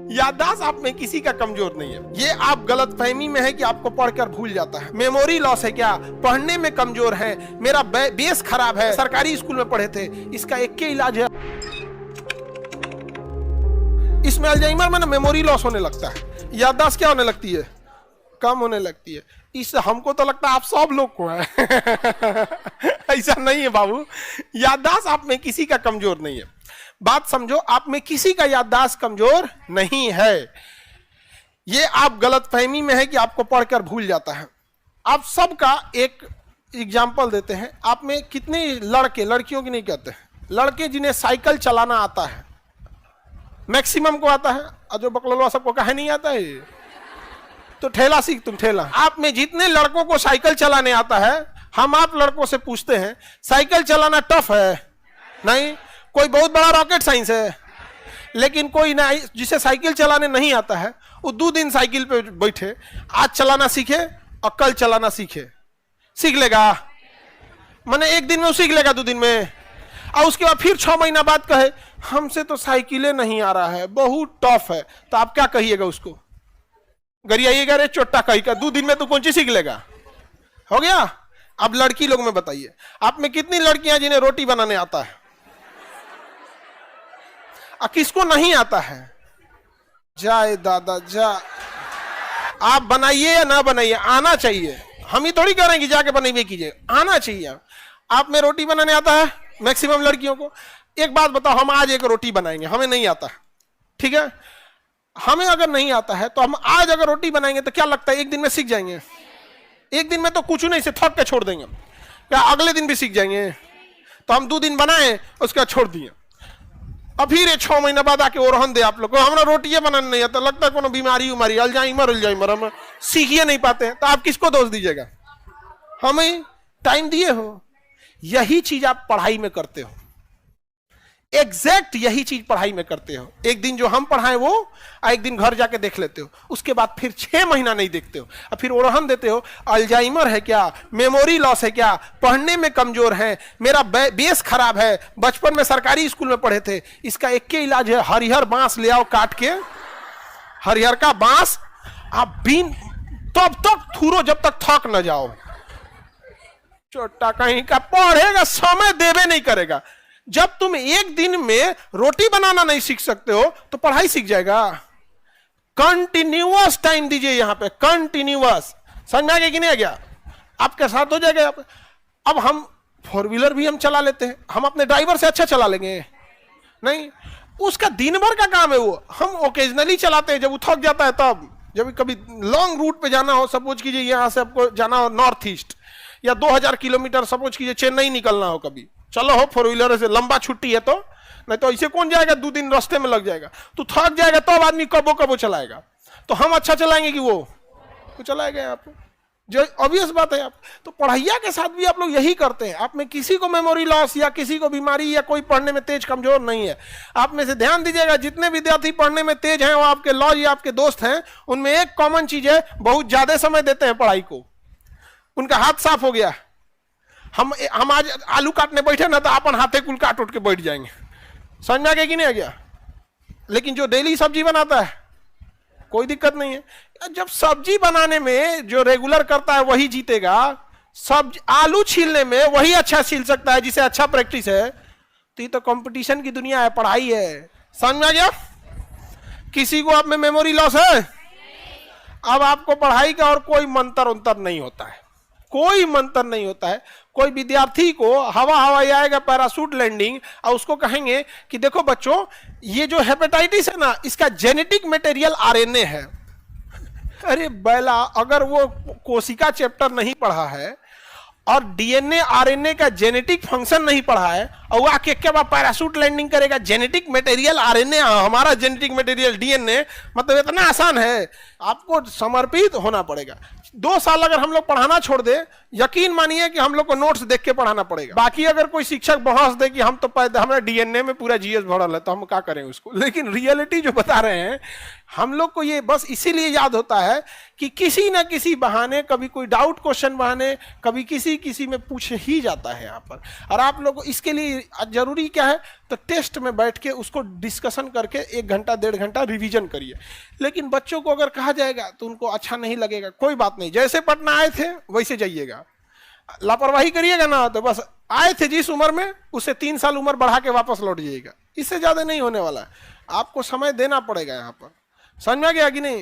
याददाश्त आप में किसी का कमजोर नहीं है। ये आप गलतफहमी में है कि आपको पढ़कर भूल जाता है। मेमोरी लॉस है क्या? पढ़ने में कमजोर है, मेरा बेस खराब है, सरकारी स्कूल में पढ़े थे। इसका एक ही इलाज है, इसमें अल्जाइमर में ना मेमोरी लॉस होने लगता है, याददाश्त क्या होने लगती है? कम होने लगती है। इससे हमको तो लगता है आप सब लोग को है ऐसा नहीं है बाबू, याददाश्त आप में किसी का कमजोर नहीं है। बात समझो, आप में किसी का याददाश्त कमजोर नहीं है। ये आप गलतफहमी में है कि आपको पढ़कर भूल जाता है। आप सबका एक एग्जाम्पल देते हैं। आप में कितने लड़के, लड़कियों की नहीं कहते हैं, लड़के जिन्हें साइकिल चलाना आता है, मैक्सिमम को आता है, और जो बकलवा सबको कहे नहीं आता है, तो ठेला सीख तुम ठेला। आप में जितने लड़कों को साइकिल चलाने आता है, हम आप लड़कों से पूछते हैं साइकिल चलाना टफ है? नहीं। कोई बहुत बड़ा रॉकेट साइंस है? लेकिन कोई ना जिसे साइकिल चलाने नहीं आता है, वो 2 दिन साइकिल पे बैठे, आज चलाना सीखे और कल चलाना सीख लेगा। माने एक दिन में वो सीख लेगा, 2 दिन में, और उसके बाद फिर 6 महीना बाद कहे हमसे तो साइकिलें नहीं आ रहा है, बहुत टफ है। तो आप क्या कहिएगा उसको? गरियाइएगा, रे चोट्टा कही का, 2 दिन में तो कौन चीज सीख लेगा? हो गया। अब लड़की लोग में बताइए, आप में कितनी लड़कियां जिन्हें रोटी बनाने आता है? किसको नहीं आता है? जाए दादा जा। आप बनाइए या ना बनाइए, आना चाहिए। हम ही थोड़ी कह रहे हैं कि जाके बनाइए कीजिए, आना चाहिए। आप में रोटी बनाने आता है मैक्सिमम लड़कियों को? एक बात बताओ, हम आज एक रोटी बनाएंगे, हमें नहीं आता, ठीक है? हमें अगर नहीं आता है तो हम आज अगर रोटी बनाएंगे तो क्या लगता है एक दिन में सीख जाएंगे? एक दिन में तो कुछ नहीं से थक के छोड़ देंगे। क्या अगले दिन भी सीख जाएंगे? तो हम 2 दिन बनाए, उसके बाद छोड़ दिए, अब फिर 6 महीना बाद आके ओरहन दे आप लोग को हमारा रोटियां बनाने नहीं आता, लगता है कोनो बीमारी उमारी, अल्जाइमर हम सीख ही नहीं पाते हैं। तो आप किसको दोष दीजिएगा? हमें टाइम दिए हो। यही चीज आप पढ़ाई में करते हो, एग्जैक्ट यही चीज पढ़ाई में करते हो। एक दिन जो हम पढ़ाएं वो, एक दिन घर जाके देख लेते हो, उसके बाद फिर 6 महीना नहीं देखते हो, और फिर ओरहन देते हो अल्जाइमर है क्या, मेमोरी लॉस है क्या, पढ़ने में कमजोर है, मेरा बेस खराब है, बचपन में सरकारी स्कूल में पढ़े थे। इसका एक ही इलाज है, हरिहर बांस ले आओ काट के, हरिहर का बांस आप बीन तब तक थूरो जब तक थक न जाओ। छोटा कहीं का पढ़ेगा, समय देवे नहीं करेगा। जब तुम एक दिन में रोटी बनाना नहीं सीख सकते हो तो पढ़ाई सीख जाएगा। कंटिन्यूअस टाइम दीजिए यहां पे, कंटिन्यूअस। समझ में आ गया कि नहीं आ गया? आपके साथ हो जाएगा। अब हम 4 व्हीलर भी हम चला लेते हैं, हम अपने ड्राइवर से अच्छा चला लेंगे? नहीं, उसका दिन भर का काम है वो, हम ओकेजनली चलाते हैं जब वो थक जाता है तब। जब कभी लॉन्ग रूट पे जाना हो, सपोज कीजिए यहां से आपको जाना हो नॉर्थ ईस्ट, या 2000 किलोमीटर, सपोज कीजिए चेन्नई निकलना हो, कभी चलो हो 4 व्हीलर से, लंबा छुट्टी है तो, नहीं तो ऐसे कौन जाएगा? 2 दिन रास्ते में लग जाएगा, तो थक जाएगा, तब आदमी कबो चलाएगा। तो हम अच्छा चलाएंगे कि वो चलाएगा? आप जो ऑब्वियस बात है। आप तो पढ़ाइया के साथ भी आप लोग यही करते हैं। आप में किसी को मेमोरी लॉस या किसी को बीमारी या कोई पढ़ने में तेज कमजोर नहीं है। आप में से ध्यान दीजिएगा, जितने विद्यार्थी पढ़ने में तेज हैं वो आपके लॉ या आपके दोस्त हैं, उनमें एक कॉमन चीज है, बहुत ज्यादा समय देते हैं पढ़ाई को। उनका हाथ साफ हो गया। हम आज आलू काटने बैठे ना तो अपन हाथे कुल काट उठ के बैठ जाएंगे। समझ में आ गया कि नहीं आ गया? लेकिन जो डेली सब्जी बनाता है कोई दिक्कत नहीं है। जब सब्जी बनाने में जो रेगुलर करता है वही जीतेगा, सब्जी आलू छीलने में वही अच्छा छील सकता है जिसे अच्छा प्रैक्टिस है। तो ये तो कंपटीशन की दुनिया है, पढ़ाई है। समझ में आ गया? किसी को आप में मेमोरी लॉस है? अब आपको पढ़ाई का और कोई मंत्र उंतर नहीं होता है, कोई मंत्र नहीं होता है। कोई विद्यार्थी को हवा आएगा पैराशूट लैंडिंग, और उसको कहेंगे कि देखो बच्चों, ये जो हेपेटाइटिस है ना, इसका जेनेटिक मटेरियल आरएनए है। अरे बैला, अगर वो कोशिका चैप्टर नहीं पढ़ा है और डीएनए आरएनए का जेनेटिक फंक्शन नहीं पढ़ा है, और वो आके क्या पैराशूट लैंडिंग करेगा? जेनेटिक मटेरियल आरएनए, हमारा जेनेटिक मटेरियल डीएनए, मतलब इतना आसान है? आपको समर्पित होना पड़ेगा। 2 साल अगर हम लोग पढ़ाना छोड़ दे, यकीन मानिए कि हम लोग को नोट्स देख के पढ़ाना पड़ेगा। बाकी अगर कोई शिक्षक बहस दे कि हम तो हमारे डीएनए में पूरा जीएस भरल है, तो हम क्या करें उसको? लेकिन रियलिटी जो बता रहे हैं, हम लोग को ये बस इसीलिए याद होता है कि किसी ना किसी बहाने, कभी कोई डाउट क्वेश्चन बहाने, कभी किसी में पूछ ही जाता है यहाँ पर। और आप लोग को इसके लिए जरूरी क्या है, तो टेस्ट में बैठ के उसको डिस्कशन करके 1 घंटा 1.5 घंटा रिवीजन करिए। लेकिन बच्चों को अगर कहा जाएगा तो उनको अच्छा नहीं लगेगा, कोई बात नहीं, जैसे पटना आए थे वैसे जाइएगा। लापरवाही करिएगा ना तो बस आए थे जिस उम्र में उससे 3 साल उम्र बढ़ा के वापस लौट जाइएगा, इससे ज्यादा नहीं होने वाला है। आपको समय देना पड़ेगा यहाँ पर, समझ में आ गया कि नहीं।